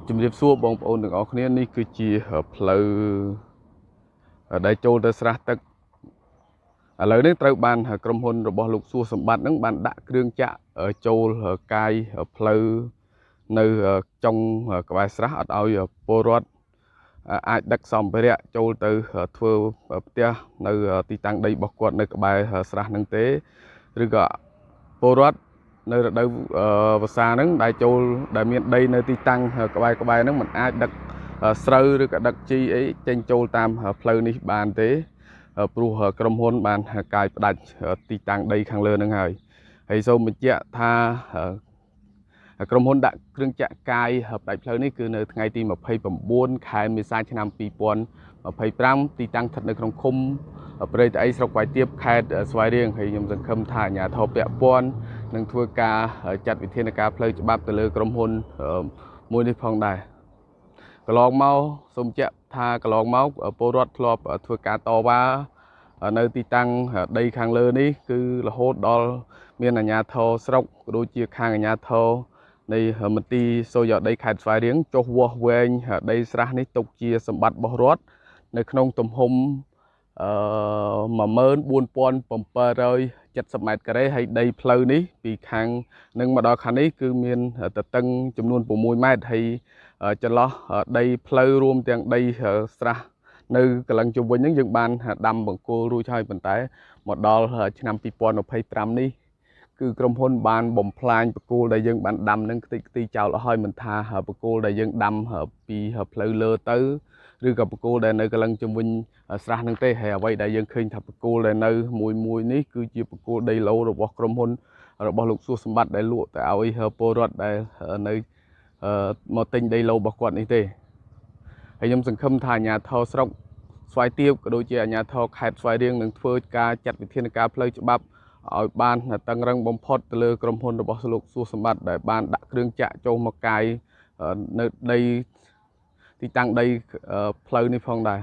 ជំរាបសួរបងប្អូនទាំងអស់គ្នានេះគឺជាផ្លូវដែលចូលទៅស្រះទឹកឥឡូវនេះត្រូវបានក្រុមហ៊ុនរបស់លោកសួរសម្បត្តិនឹងបានដាក់គ្រឿងចាក់ចូលកាយផ្លូវនៅចុងក្បែរស្រះអត់ឲ្យពលរដ្ឋអាចដឹកសម្ភារៈចូលទៅធ្វើផ្ទះនៅទីតាំងដីរបស់គាត់នៅក្បែរស្រះនឹងទេឬក៏ពលរដ្ឋនៅរដូវវស្សាហ្នឹងដែលមានដីនៅទីតាំងក្បែរហ្នឹងมันអាចដឹកស្រូវឬក៏ដឹកជីអីចេញចូលតាមផ្លូវនេះបានទេព្រោះក្រុមហ៊ុនបានកាយផ្ដាច់ទីតាំងដីខាងលើហ្នឹងហើយសូមបញ្ជាក់ថាក្រុមហ៊ុនដាក់គ្រឿងចាក់កាយផ្ដាច់ផ្លូវនេះគឺនៅថ្ងៃទី29ខែមេសាឆ្នាំ2025ទីតាំងស្ថិតនៅក្នុងឃុំព្រៃត្អីស្រុកវាយទៀបខេត្តស្វាយរៀងហើយខ្ញុំសង្ឃឹមថាអាជ្ញាធរពាក់ព័ន្ធនឹងធ្វើការចាត់វិធានការផ្លូវច្បាប់ទៅលើក្រុមហ៊ុនមួយនេះផងដែរកន្លងមកសូមបញ្ជាក់ថាកន្លងមកពលរដ្ឋធ្លាប់ធ្វើការតវ៉ានៅទីតាំងដីខាងលើនេះគឺរហូតដល់មានអាជ្ញាធរស្រុកក៏ដូចជាខាងអាជ្ញាធរនៃមន្ទីរសូរ្យដីខេត្តស្វាយរៀងចុះវាស់វែងដីស្រះនេះទុកជាសម្បត្តិរបស់រដ្ឋនៅក្នុងទំហំ14770 ម៉ែត្រការ៉េហើយដីផ្លូវនេះពីខាងនឹងមកដល់ខាងនេះគឺមានទទឹងចំនួន6 ម៉ែត្រហើយចន្លោះដីផ្លូវរួមទាំងដីស្រះនៅកន្លងជុំវិញហ្នឹងយើងបានដាំបង្គោលរួចហើយប៉ុន្តែមកដល់ឆ្នាំ2025នេះគឺក្រុមហ៊ុនបានបំផ្លាញបង្គោលដែលយើងបានដាំនឹងខ្ទេចខ្ទីចោលអស់ហើយមិនថាបង្គោលដែលយើងដាំពីផ្លូវលើទៅឬក៏បង្គោលដែលនៅកន្លងជុំវិញស្រះនឹងទេហើយអ្វីដែលយើងឃើញថាបង្គោលដែលនៅមួយនេះគឺជាបង្គោលដីឡូរបស់ក្រុមហ៊ុនរបស់លោកសួរសម្បត្តិដែលលក់ទៅឲ្យពលរដ្ឋដែលនៅមកទិញដីឡូរបស់គាត់នេះទេហើយខ្ញុំសង្ឃឹមថាអាជ្ញាធរស្រុកស្វាយទៀបក៏ដូចជាអាជ្ញាធរខេត្តស្វាយរៀងនឹងធ្វើការចាត់វិធានការផ្លូវច្បាប់ឲ្យបានតឹងរឹងបំផុតទៅលើក្រុមហ៊ុនរបស់លោកសួរសម្បត្តិដែលបានដាក់គ្រឿងចាក់ចូលមកកាយនៅដីទីតាំងដីផ្លូវនេះផងដែរ